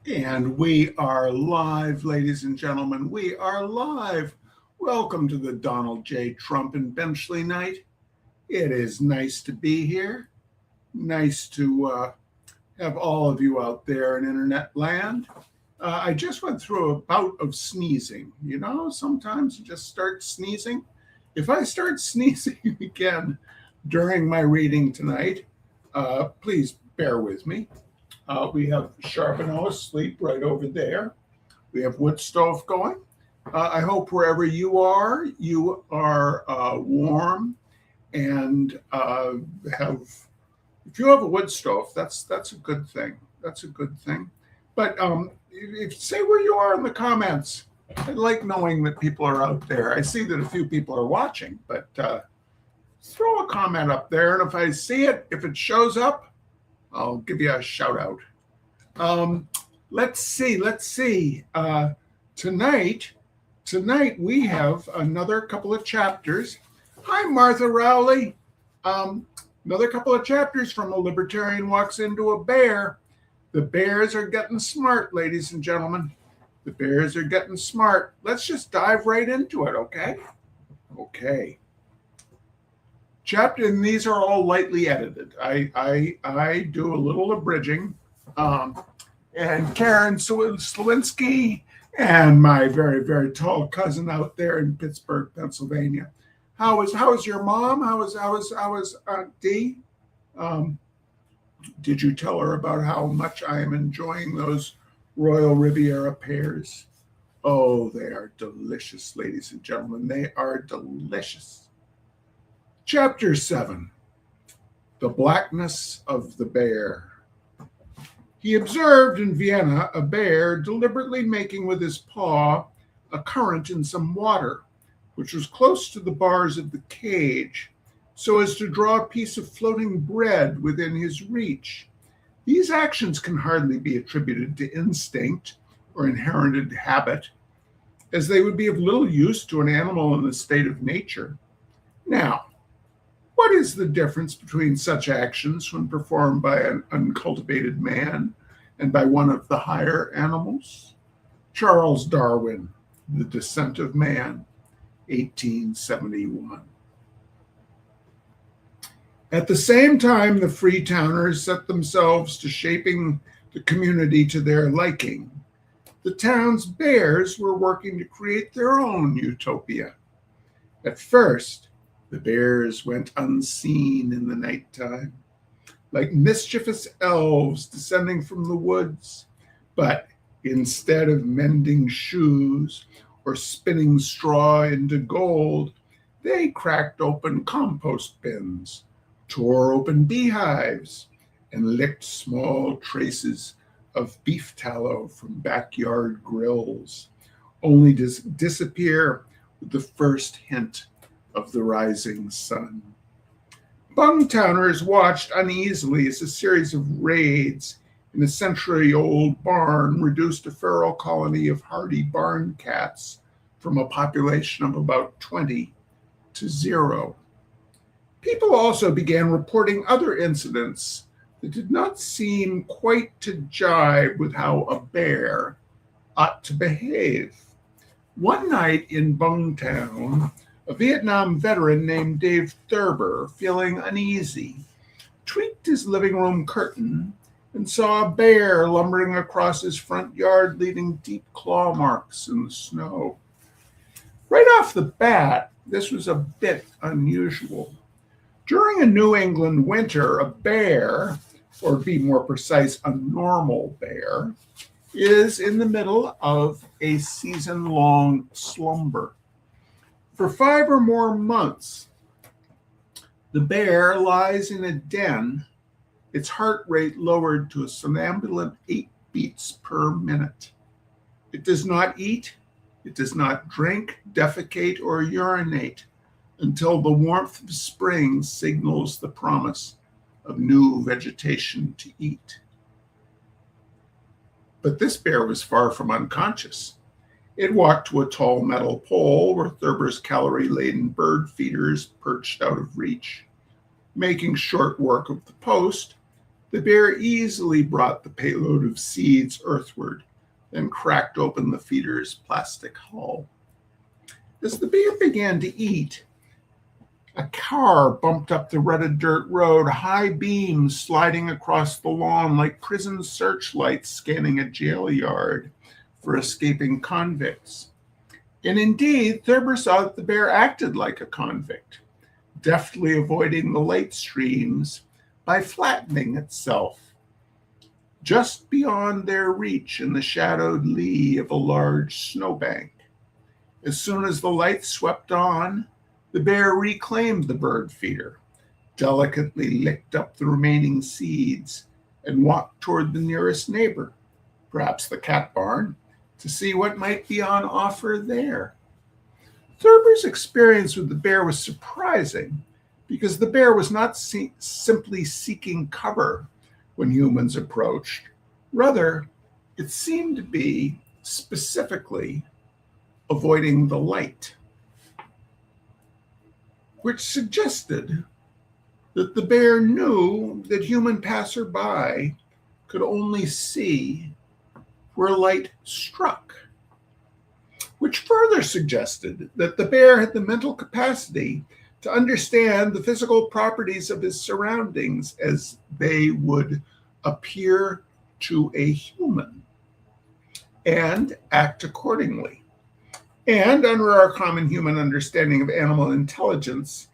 And we are live, ladies and gentlemen. We are live. Welcome to the Donald J. Trump and Benchley night. It is nice to be here. Nice to have all of you out there in internet land. I just went through a bout of sneezing. You know, sometimes you just start sneezing. If I start sneezing again during my reading tonight, please bear with me. We have Charbonneau asleep right over there. We have wood stove going. I hope wherever you are warm and have. If you have a wood stove, that's a good thing. That's a good thing. But if say where you are in the comments. I like knowing that people are out there. I see that a few people are watching, but throw a comment up there, and if I see it, if it shows up, I'll give you a shout out. Let's see. Tonight we have another couple of chapters. Hi, Martha Rowley. Another couple of chapters from A Libertarian Walks Into a Bear. The bears are getting smart, ladies and gentlemen. The bears are getting smart. Let's just dive right into it, okay? Okay. Chapter, and these are all lightly edited. I do a little abridging. And Karen Slawinski and my very, very tall cousin out there in Pittsburgh, Pennsylvania. How is your mom? How is Aunt Dee? Did you tell her about how much I am enjoying those Royal Riviera pears? Oh, they are delicious, ladies and gentlemen. They are delicious. Chapter 7, The Blackness of the Bear. He observed in Vienna a bear deliberately making with his paw a current in some water, which was close to the bars of the cage, so as to draw a piece of floating bread within his reach. These actions can hardly be attributed to instinct or inherited habit, as they would be of little use to an animal in the state of nature. Now, what is the difference between such actions when performed by an uncultivated man and by one of the higher animals? Charles Darwin, The Descent of Man, 1871. At the same time, the Freetowners set themselves to shaping the community to their liking. The town's bears were working to create their own utopia. At first, the bears went unseen in the nighttime, like mischievous elves descending from the woods. But instead of mending shoes or spinning straw into gold, they cracked open compost bins, tore open beehives, and licked small traces of beef tallow from backyard grills, only to disappear with the first hint of the rising sun. Bungtowners watched uneasily as a series of raids in a century-old barn reduced a feral colony of hardy barn cats from a population of about 20 to 0. People also began reporting other incidents that did not seem quite to jibe with how a bear ought to behave. One night in Bungtown, a Vietnam veteran named Dave Thurber, feeling uneasy, tweaked his living room curtain and saw a bear lumbering across his front yard, leaving deep claw marks in the snow. Right off the bat, this was a bit unusual. During a New England winter, a bear, or to be more precise, a normal bear, is in the middle of a season-long slumber. For 5 or more months, the bear lies in a den, its heart rate lowered to a somnambulant 8 beats per minute. It does not eat, it does not drink, defecate, or urinate until the warmth of spring signals the promise of new vegetation to eat. But this bear was far from unconscious. It walked to a tall metal pole where Thurber's calorie-laden bird feeders perched out of reach. Making short work of the post, The bear easily brought the payload of seeds earthward, then cracked open the feeder's plastic hull. As the bear began to eat, a car bumped up the rutted dirt road, high beams sliding across the lawn like prison searchlights scanning a jail yard for escaping convicts. And indeed, Thurber saw that the bear acted like a convict, deftly avoiding the light streams by flattening itself just beyond their reach in the shadowed lee of a large snowbank. As soon as the light swept on, the bear reclaimed the bird feeder, delicately licked up the remaining seeds, and walked toward the nearest neighbor, perhaps the cat barn, to see what might be on offer there. Thurber's experience with the bear was surprising because the bear was not simply seeking cover when humans approached. Rather, it seemed to be specifically avoiding the light, which suggested that the bear knew that human passerby could only see where light struck, which further suggested that the bear had the mental capacity to understand the physical properties of his surroundings as they would appear to a human and act accordingly. And under our common human understanding of animal intelligence,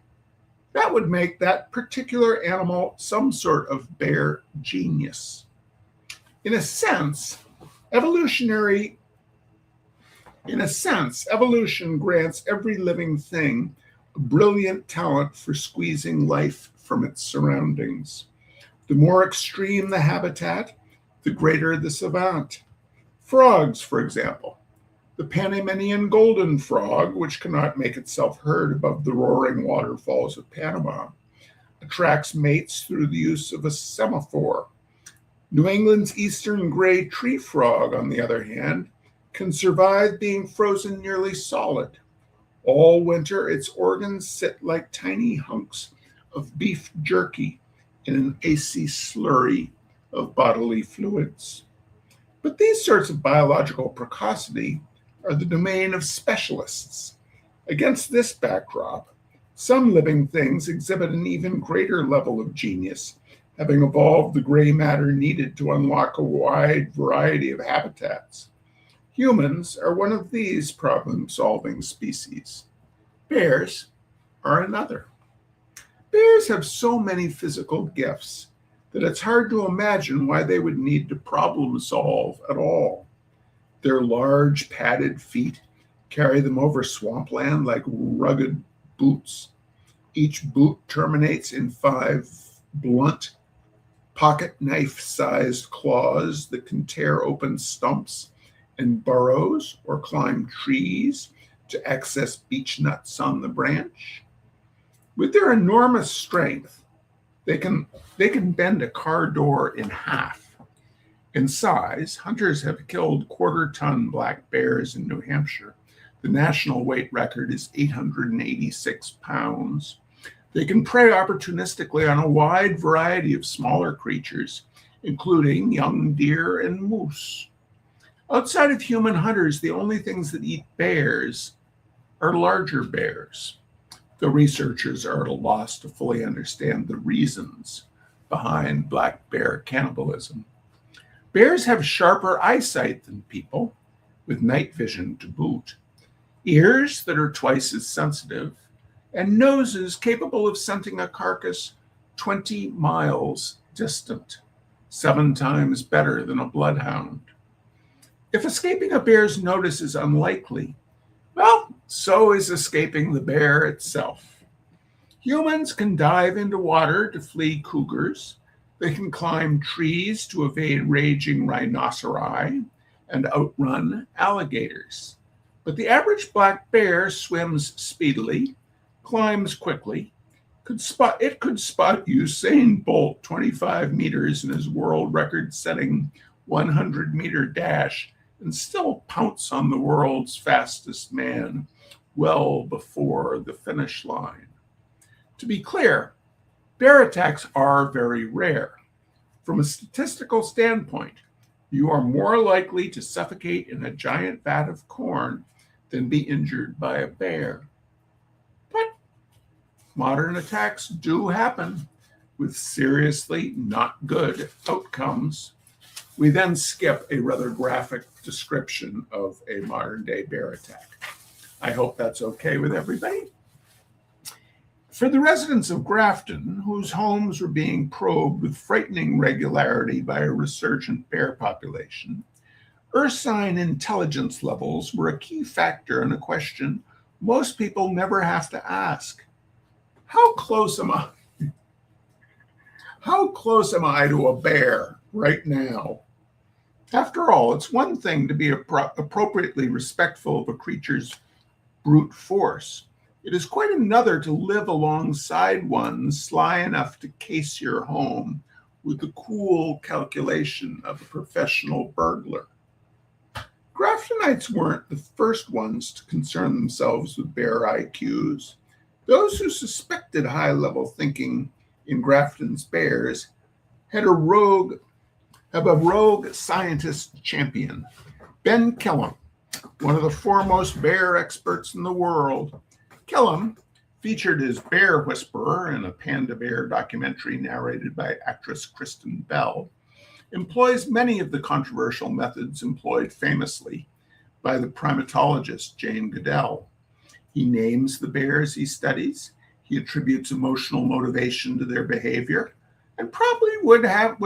that would make that particular animal some sort of bear genius. In a sense, evolution grants every living thing a brilliant talent for squeezing life from its surroundings. The more extreme the habitat, the greater the savant. Frogs, for example. The Panamanian golden frog, which cannot make itself heard above the roaring waterfalls of Panama, attracts mates through the use of a semaphore. New England's eastern gray tree frog, on the other hand, can survive being frozen nearly solid. All winter, its organs sit like tiny hunks of beef jerky in an icy slurry of bodily fluids. But these sorts of biological precocity are the domain of specialists. Against this backdrop, some living things exhibit an even greater level of genius, having evolved the gray matter needed to unlock a wide variety of habitats. Humans are one of these problem-solving species. Bears are another. Bears have so many physical gifts that it's hard to imagine why they would need to problem solve at all. Their large padded feet carry them over swampland like rugged boots. Each boot terminates in 5 blunt, pocket knife-sized claws that can tear open stumps and burrows or climb trees to access beech nuts on the branch. With their enormous strength, they can bend a car door in half. In size, hunters have killed quarter-ton black bears in New Hampshire. The national weight record is 886 pounds. They can prey opportunistically on a wide variety of smaller creatures, including young deer and moose. Outside of human hunters, the only things that eat bears are larger bears. The researchers are at a loss to fully understand the reasons behind black bear cannibalism. Bears have sharper eyesight than people, with night vision to boot, ears that are twice as sensitive, and noses capable of scenting a carcass 20 miles distant, 7 times better than a bloodhound. If escaping a bear's notice is unlikely, well, so is escaping the bear itself. Humans can dive into water to flee cougars. They can climb trees to evade raging rhinoceri and outrun alligators. But the average black bear swims speedily, climbs quickly. It could spot Usain Bolt 25 meters in his world record-setting 100-meter dash and still pounce on the world's fastest man well before the finish line. To be clear, bear attacks are very rare. From a statistical standpoint, you are more likely to suffocate in a giant vat of corn than be injured by a bear. But modern attacks do happen with seriously not good outcomes. We then skip a rather graphic description of a modern-day bear attack. I hope that's okay with everybody. For the residents of Grafton, whose homes were being probed with frightening regularity by a resurgent bear population, ursine intelligence levels were a key factor in a question most people never have to ask. How close am I? How close am I to a bear right now? After all, it's one thing to be appropriately respectful of a creature's brute force. It is quite another to live alongside one sly enough to case your home with the cool calculation of a professional burglar. Graftonites weren't the first ones to concern themselves with bear IQs. Those who suspected high-level thinking in Grafton's bears have a rogue scientist champion, Ben Kellum, one of the foremost bear experts in the world. Kellum, featured as Bear Whisperer in a panda bear documentary narrated by actress Kristen Bell, employs many of the controversial methods employed famously by the primatologist Jane Goodell. He names the bears he studies, he attributes emotional motivation to their behavior, and probably would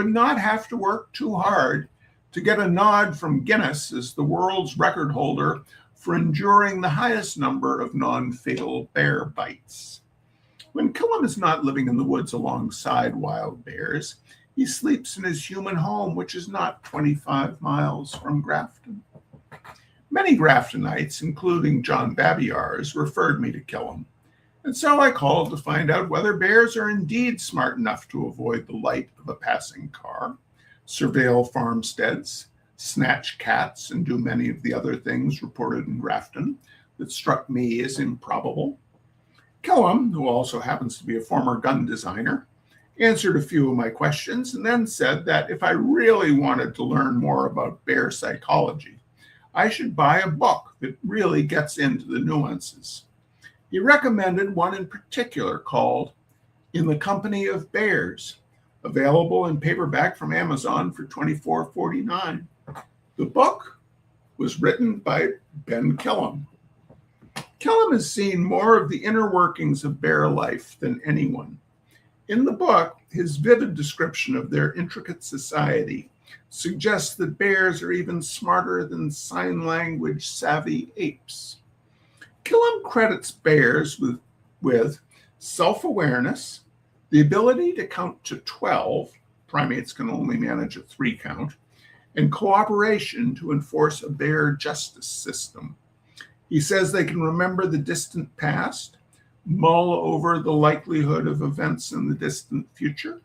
not have to work too hard to get a nod from Guinness as the world's record holder for enduring the highest number of non-fatal bear bites. When Kellum is not living in the woods alongside wild bears, he sleeps in his human home, which is not 25 miles from Grafton. Many Graftonites, including John Babiars, referred me to Kellum, and so I called to find out whether bears are indeed smart enough to avoid the light of a passing car, surveil farmsteads, snatch cats, and do many of the other things reported in Grafton that struck me as improbable. Kellum, who also happens to be a former gun designer, answered a few of my questions and then said that if I really wanted to learn more about bear psychology, I should buy a book that really gets into the nuances. He recommended one in particular called In the Company of Bears, available in paperback from Amazon for $24.49. The book was written by Ben Kellum. Kellum has seen more of the inner workings of bear life than anyone. In the book, his vivid description of their intricate society suggests that bears are even smarter than sign language savvy apes. Kellum credits bears with self-awareness, the ability to count to 12, primates can only manage a 3 count, and cooperation to enforce a bear justice system. He says they can remember the distant past, mull over the likelihood of events in the distant future,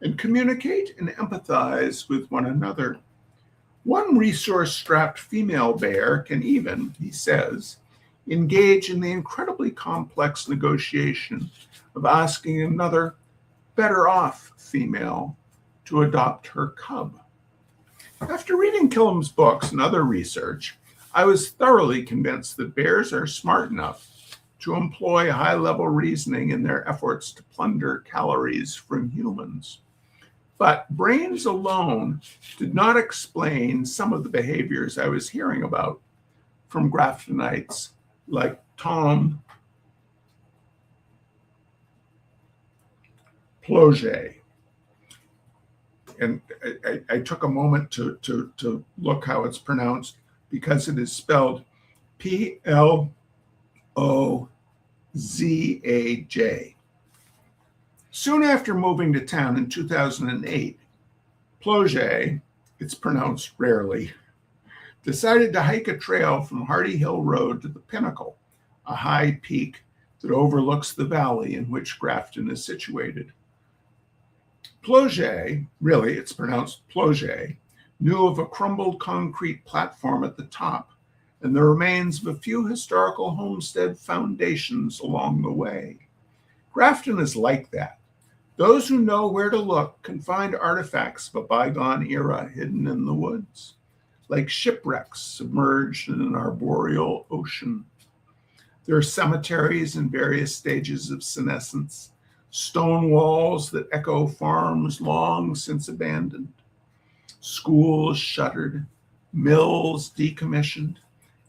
and communicate and empathize with one another. One resource-strapped female bear can even, he says, engage in the incredibly complex negotiation of asking another, better-off female to adopt her cub. After reading Kellum's books and other research, I was thoroughly convinced that bears are smart enough to employ high-level reasoning in their efforts to plunder calories from humans. But brains alone did not explain some of the behaviors I was hearing about from Graftonites like Tom Ploget. And I took a moment to look how it's pronounced because it is spelled Plozaj. Soon after moving to town in 2008, Ploget, it's pronounced rarely, decided to hike a trail from Hardy Hill Road to the Pinnacle, a high peak that overlooks the valley in which Grafton is situated. Ploget, really it's pronounced Ploget, knew of a crumbled concrete platform at the top and the remains of a few historical homestead foundations along the way. Grafton is like that. Those who know where to look can find artifacts of a bygone era hidden in the woods, like shipwrecks submerged in an arboreal ocean. There are cemeteries in various stages of senescence, stone walls that echo farms long since abandoned, schools shuttered, mills decommissioned,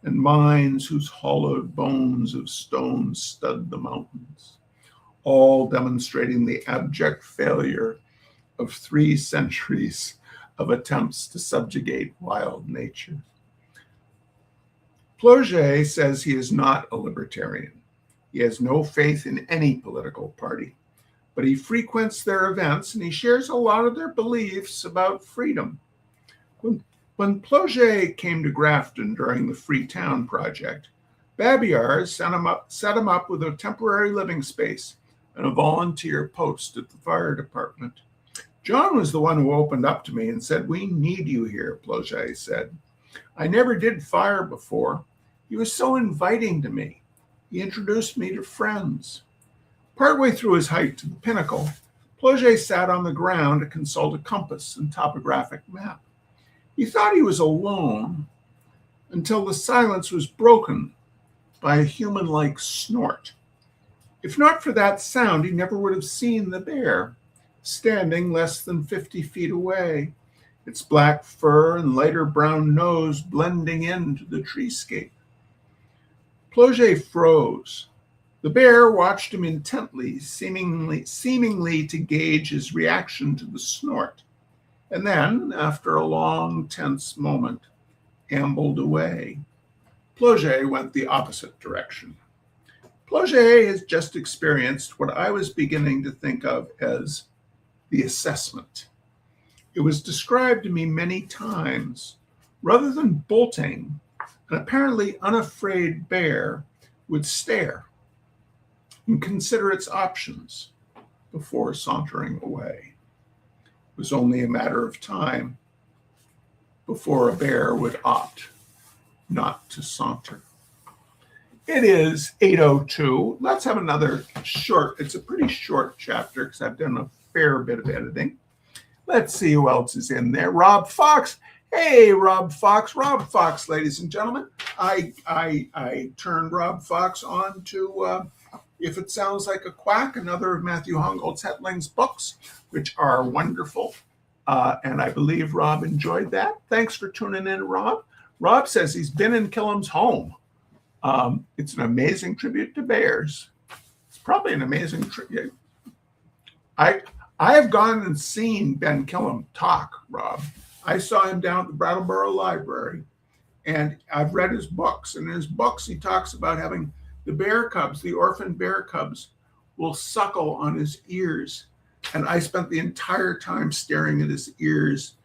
and mines whose hollowed bones of stone stud the mountains, all demonstrating the abject failure of 3 centuries of attempts to subjugate wild nature. Plauget says he is not a libertarian. He has no faith in any political party, but he frequents their events and he shares a lot of their beliefs about freedom. When Plauget came to Grafton during the Freetown Project, Babillard set him up with a temporary living space and a volunteer post at the fire department. John was the one who opened up to me and said, "We need you here," Plauget said. "I never did fire before. He was so inviting to me. He introduced me to friends." Partway through his hike to the pinnacle, Plauget sat on the ground to consult a compass and topographic map. He thought he was alone until the silence was broken by a human-like snort. If not for that sound, he never would have seen the bear, standing less than 50 feet away, its black fur and lighter brown nose blending into the treescape. Plauget froze. The bear watched him intently, seemingly to gauge his reaction to the snort, and then, after a long, tense moment, ambled away. Plauget went the opposite direction. Plauget has just experienced what I was beginning to think of as the assessment. It was described to me many times. Rather than bolting, an apparently unafraid bear would stare and consider its options before sauntering away. It was only a matter of time before a bear would opt not to saunter. It is 8:02. Let's have another short, it's a pretty short chapter because I've done a fair bit of editing. Let's see who else is in there. Rob Fox. Hey, Rob Fox. Rob Fox, ladies and gentlemen. I turned Rob Fox on to If It Sounds Like a Quack, another of Matthew Hongoltz-Hetling's books, which are wonderful. And I believe Rob enjoyed that. Thanks for tuning in, Rob. Rob says he's been in Killam's home. It's an amazing tribute to bears. It's probably an amazing tribute. I have gone and seen Ben Killam talk, Rob. I saw him down at the Brattleboro Library, and I've read his books. And in his books, he talks about having the bear cubs, the orphan bear cubs, will suckle on his ears. And I spent the entire time staring at his ears,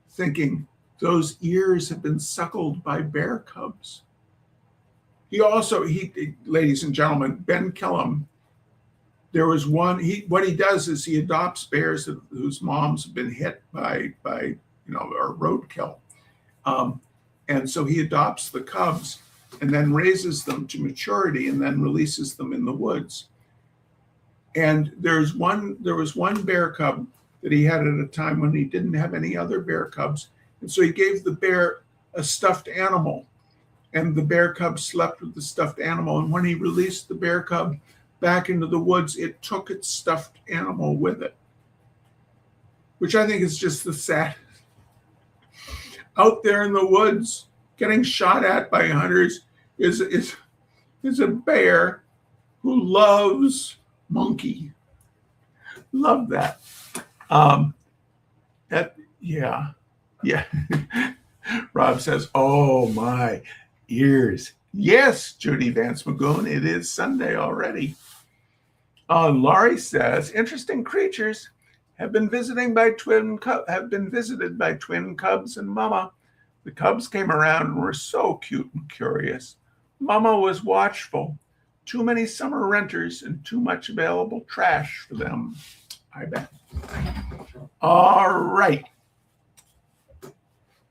thinking, those ears have been suckled by bear cubs. Ladies and gentlemen, Ben Killam, there was one, what he does is he adopts bears whose moms have been hit by or roadkill. And so he adopts the cubs and then raises them to maturity and then releases them in the woods. And there was one bear cub that he had at a time when he didn't have any other bear cubs. And so he gave the bear a stuffed animal, and the bear cub slept with the stuffed animal. And when he released the bear cub back into the woods, it took its stuffed animal with it, which I think is just the saddest. Out there in the woods, getting shot at by hunters is a bear who loves monkey. Love that. Yeah. Rob says, "Oh my ears." Yes, Judy Vance Magoon, it is Sunday already. Laurie says, "Interesting creatures have been visited by twin cubs and Mama. The cubs came around and were so cute and curious. Mama was watchful. Too many summer renters and too much available trash for them, I bet." All right.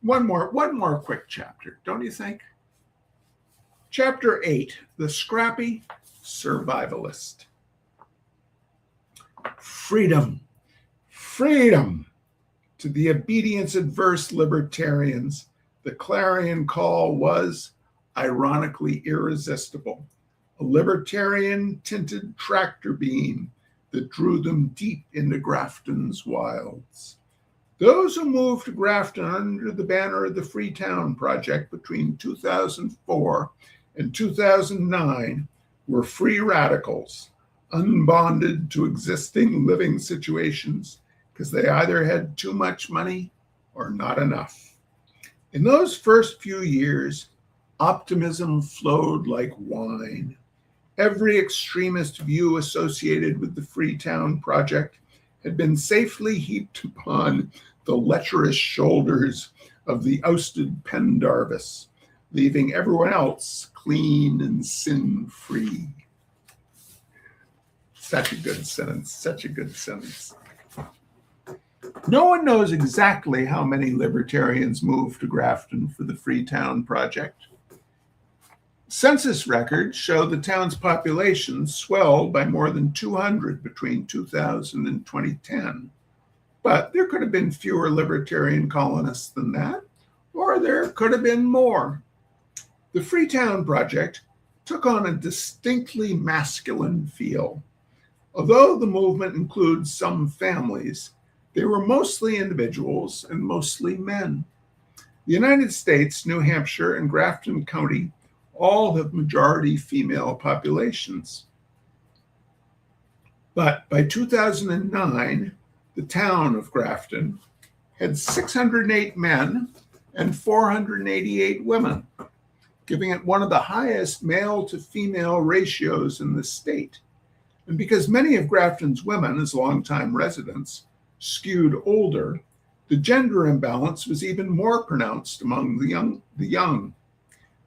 One more quick chapter, don't you think? Chapter 8, The Scrappy Survivalist. Freedom Freedom! To the obedience-adverse libertarians, the clarion call was, ironically, irresistible. A libertarian-tinted tractor beam that drew them deep into Grafton's wilds. Those who moved to Grafton under the banner of the Freetown Project between 2004 and 2009 were free radicals, unbonded to existing living situations because they either had too much money or not enough. In those first few years, optimism flowed like wine. Every extremist view associated with the Freetown Project had been safely heaped upon the lecherous shoulders of the ousted Pendarvis, leaving everyone else clean and sin-free. Such a good sentence, such a good sentence. No one knows exactly how many libertarians moved to Grafton for the Freetown Project. Census records show the town's population swelled by more than 200 between 2000 and 2010. But there could have been fewer libertarian colonists than that, or there could have been more. The Freetown Project took on a distinctly masculine feel. Although the movement includes some families, they were mostly individuals and mostly men. The United States, New Hampshire, and Grafton County all have majority female populations. But by 2009, the town of Grafton had 608 men and 488 women, giving it one of the highest male to female ratios in the state. And because many of Grafton's women, as longtime residents, skewed older, the gender imbalance was even more pronounced among the young.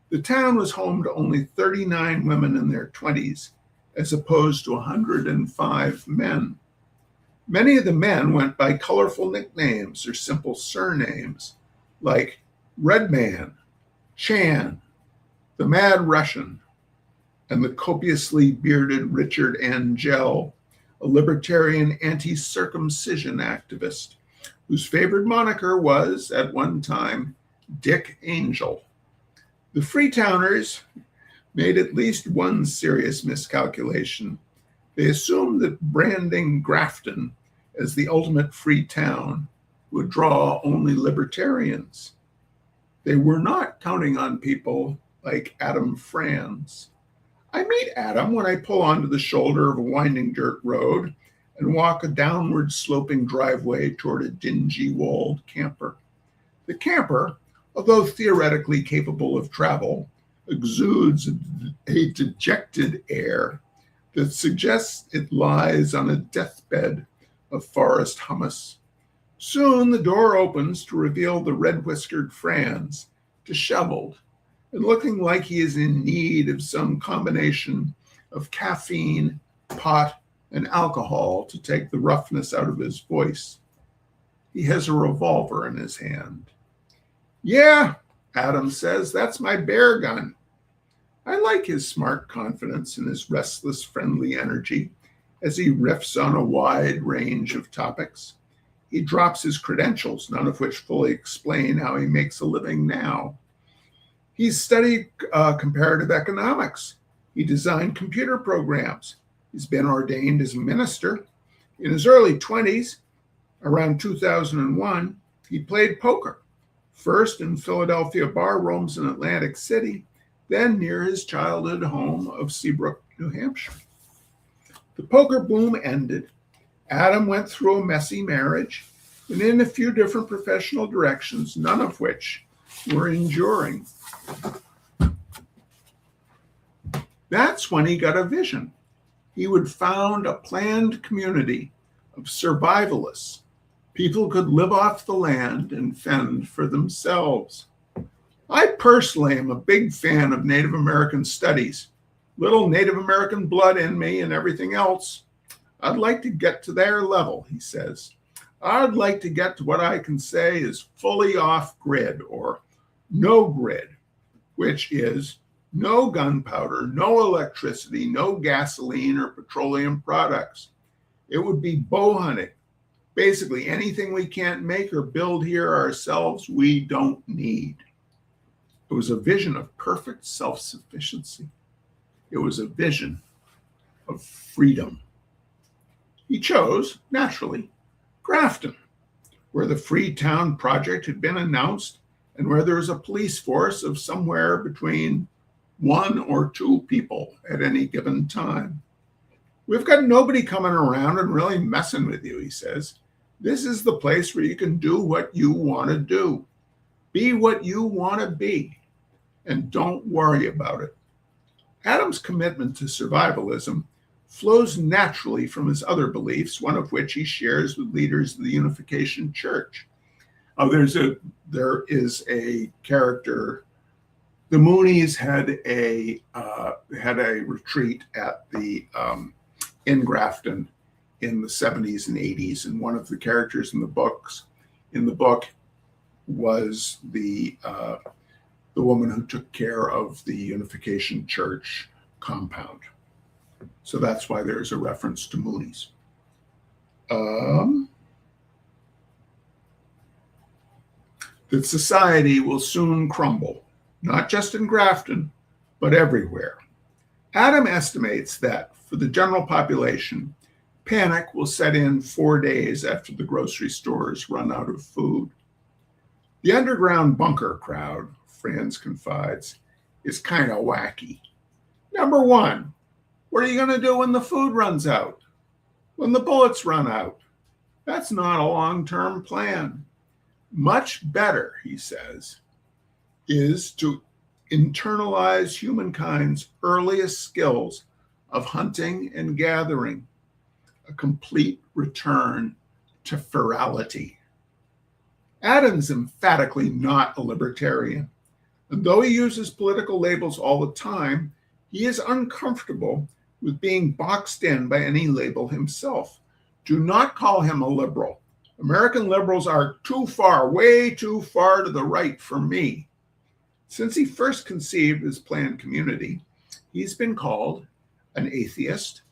The town was home to only 39 women in their 20s, as opposed to 105 men. Many of the men went by colorful nicknames or simple surnames, like Redman, Chan, the Mad Russian, and the copiously bearded Richard Angel, a libertarian anti-circumcision activist, whose favorite moniker was, at one time, Dick Angel. The Freetowners made at least one serious miscalculation. They assumed that branding Grafton as the ultimate free town would draw only libertarians. They were not counting on people like Adam Franz. I meet Adam when I pull onto the shoulder of a winding dirt road and walk a downward sloping driveway toward a dingy walled camper. The camper, although theoretically capable of travel, exudes a dejected air that suggests it lies on a deathbed of forest hummus. Soon the door opens to reveal the red-whiskered Franz, disheveled, and looking like he is in need of some combination of caffeine, pot, and alcohol to take the roughness out of his voice. He has a revolver in his hand. "Yeah," Adam says, "that's my bear gun." I like his smart confidence and his restless, friendly energy as he riffs on a wide range of topics. He drops his credentials, none of which fully explain how he makes a living now. He's studied comparative economics. He designed computer programs. He's been ordained as a minister. In his early 20s, around 2001, he played poker, first in Philadelphia bar rooms in Atlantic City, then near his childhood home of Seabrook, New Hampshire. The poker boom ended. Adam went through a messy marriage and in a few different professional directions, none of which were enduring. That's when he got a vision. He would found a planned community of survivalists. People could live off the land and fend for themselves. I personally am a big fan of Native American studies. Little Native American blood in me and everything else. I'd like to get to their level, he says. I'd like to get to what I can say is fully off-grid or no grid, which is no gunpowder, no electricity, no gasoline or petroleum products. It would be bow hunting, Basically, anything we can't make or build here ourselves, we don't need. It was a vision of perfect self-sufficiency. It was a vision of freedom. He chose, naturally, Grafton, where the Freetown Project had been announced and where there was a police force of somewhere between 1 or 2 people at any given time. We've got nobody coming around and really messing with you, he says. This is the place where you can do what you want to do. Be what you want to be, and don't worry about it. Adams' commitment to survivalism flows naturally from his other beliefs, one of which he shares with leaders of the Unification Church. There is a character. The Moonies had a retreat at the in Grafton in the 70s and 80s, and one of the characters in the book was the woman who took care of the Unification Church compound. So that's why there's a reference to Moonies. That society will soon crumble, not just in Grafton, but everywhere. Adam estimates that for the general population, panic will set in 4 days after the grocery stores run out of food. The underground bunker crowd, Franz confides, is kind of wacky. Number one, what are you going to do when the food runs out? When the bullets run out? That's not a long-term plan. Much better, he says, is to internalize humankind's earliest skills of hunting and gathering, a complete return to ferality. Adam's emphatically not a libertarian, and though he uses political labels all the time, he is uncomfortable with being boxed in by any label himself. Do not call him a liberal. American liberals are too far, way too far to the right for me. Since he first conceived his planned community, he's been called an atheist,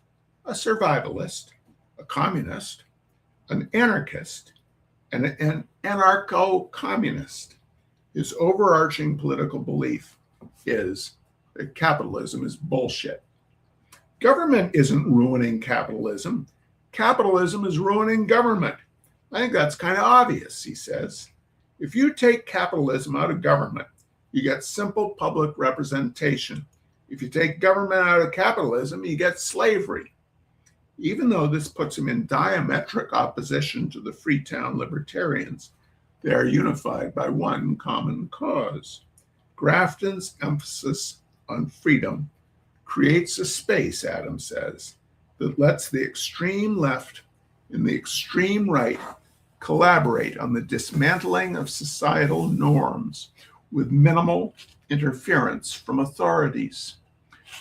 a survivalist, a communist, an anarchist, and an anarcho-communist. His overarching political belief is that capitalism is bullshit. Government isn't ruining capitalism. Capitalism is ruining government. I think that's kind of obvious, he says. If you take capitalism out of government, you get simple public representation. If you take government out of capitalism, you get slavery. Even though this puts him in diametric opposition to the Freetown libertarians, they are unified by one common cause. Grafton's emphasis on freedom creates a space, Adams says, that lets the extreme left and the extreme right collaborate on the dismantling of societal norms with minimal interference from authorities.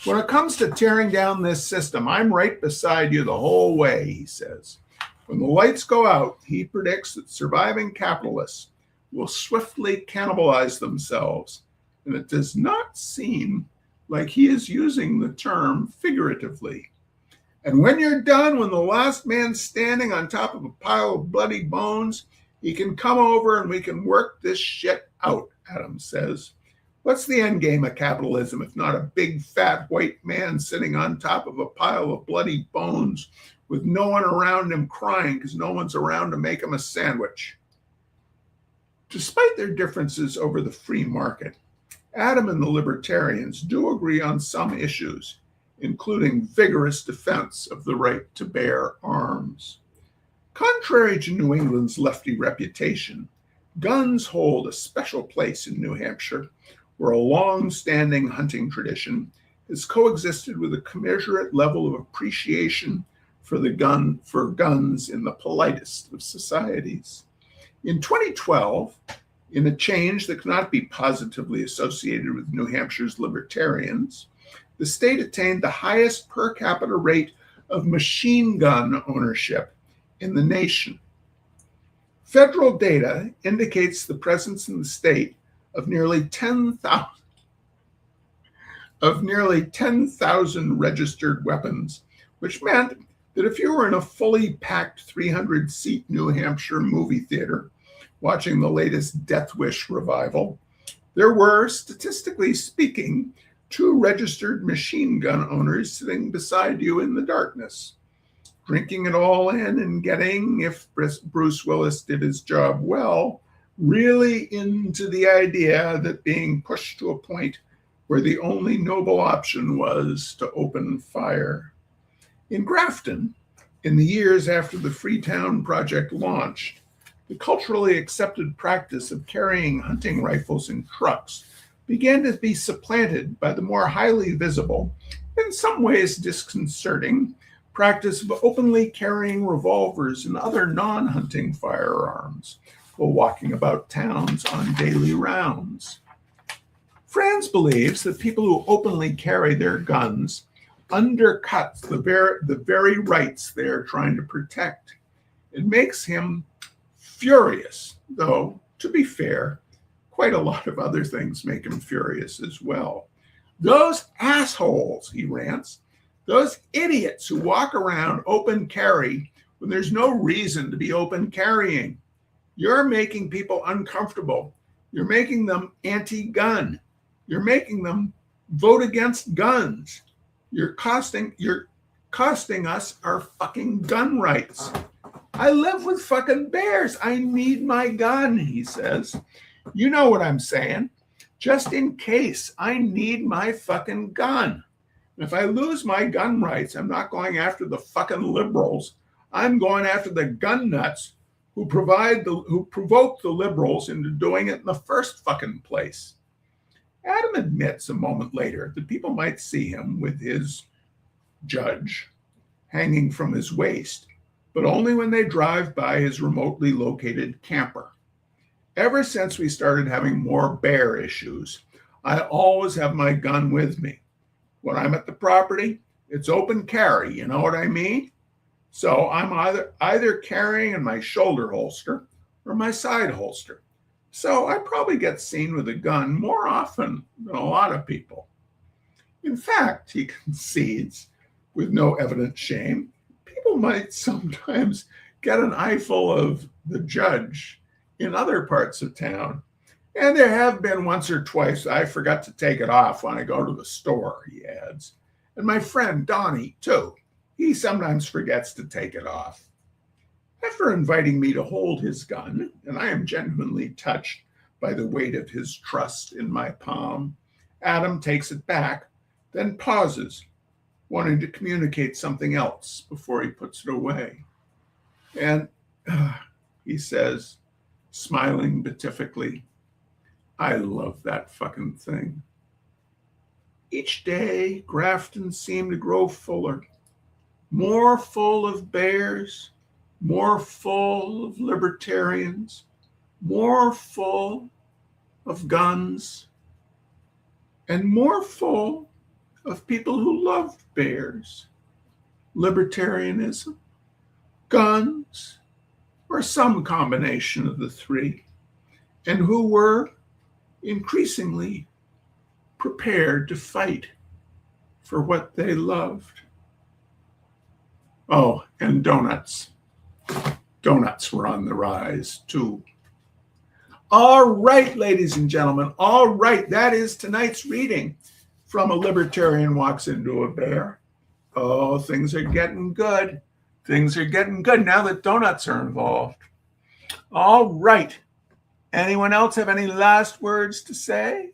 When it comes to tearing down this system, I'm right beside you the whole way, he says. When the lights go out, he predicts that surviving capitalists will swiftly cannibalize themselves, and it does not seem like he is using the term figuratively. And when you're done, when the last man's standing on top of a pile of bloody bones, he can come over and we can work this shit out, Adams says. What's the end game of capitalism if not a big fat white man sitting on top of a pile of bloody bones with no one around him crying because no one's around to make him a sandwich? Despite their differences over the free market, Adam and the libertarians do agree on some issues, including vigorous defense of the right to bear arms. Contrary to New England's lefty reputation, guns hold a special place in New Hampshire, where a long-standing hunting tradition has coexisted with a commensurate level of appreciation for guns in the politest of societies. In 2012, in a change that cannot be positively associated with New Hampshire's libertarians, the state attained the highest per capita rate of machine gun ownership in the nation. Federal data indicates the presence in the state of nearly 10,000 registered weapons, which meant that if you were in a fully packed 300-seat New Hampshire movie theater watching the latest Death Wish revival, there were, statistically speaking, 2 registered machine gun owners sitting beside you in the darkness, drinking it all in and getting, if Bruce Willis did his job well, really into the idea that being pushed to a point where the only noble option was to open fire. In Grafton, in the years after the Freetown Project launched, the culturally accepted practice of carrying hunting rifles in trucks began to be supplanted by the more highly visible, in some ways disconcerting, practice of openly carrying revolvers and other non-hunting firearms while walking about towns on daily rounds. Franz believes that people who openly carry their guns undercuts the very rights they are trying to protect. It makes him furious, though, to be fair, quite a lot of other things make him furious as well. Those assholes, he rants, those idiots who walk around open carry when there's no reason to be open carrying. You're making people uncomfortable. You're making them anti-gun. You're making them vote against guns. You're costing us our fucking gun rights. I live with fucking bears. I need my gun, he says. You know what I'm saying. Just in case, I need my fucking gun. And if I lose my gun rights, I'm not going after the fucking liberals. I'm going after the gun nuts who provoke the liberals into doing it in the first fucking place. Adam admits a moment later that people might see him with his judge hanging from his waist, but only when they drive by his remotely located camper. Ever since we started having more bear issues, I always have my gun with me. When I'm at the property, it's open carry, you know what I mean? So I'm either carrying in my shoulder holster or my side holster. So I probably get seen with a gun more often than a lot of people. In fact, he concedes, with no evident shame, people might sometimes get an eyeful of the judge in other parts of town. And there have been once or twice I forgot to take it off when I go to the store, he adds. And my friend Donnie, too, he sometimes forgets to take it off. After inviting me to hold his gun, and I am genuinely touched by the weight of his trust in my palm, Adam takes it back, then pauses, wanting to communicate something else before he puts it away. And he says, smiling beatifically, I love that fucking thing. Each day, Grafton seemed to grow fuller, more full of bears, more full of libertarians, more full of guns, and more full of people who loved bears, libertarianism, guns, or some combination of the three, and who were increasingly prepared to fight for what they loved. Oh, and donuts. Donuts were on the rise, too. All right, ladies and gentlemen. All right, that is tonight's reading from A Libertarian Walks Into a Bear. Oh, things are getting good. Things are getting good now that donuts are involved. All right. Anyone else have any last words to say?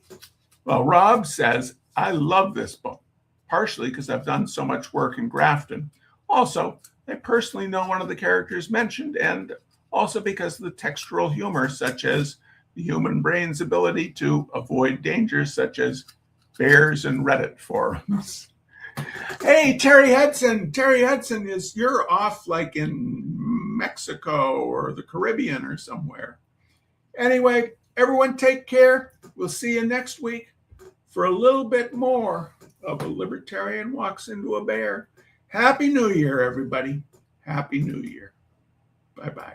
Well, Rob says, I love this book, partially because I've done so much work in Grafton. Also, I personally know one of the characters mentioned, and also because of the textural humor, such as the human brain's ability to avoid dangers such as bears and Reddit forums. Hey, Terry Hudson. Terry Hudson, you're off like in Mexico or the Caribbean or somewhere. Anyway, everyone take care. We'll see you next week for a little bit more of A Libertarian Walks Into a Bear. Happy New Year, everybody. Happy New Year. Bye-bye.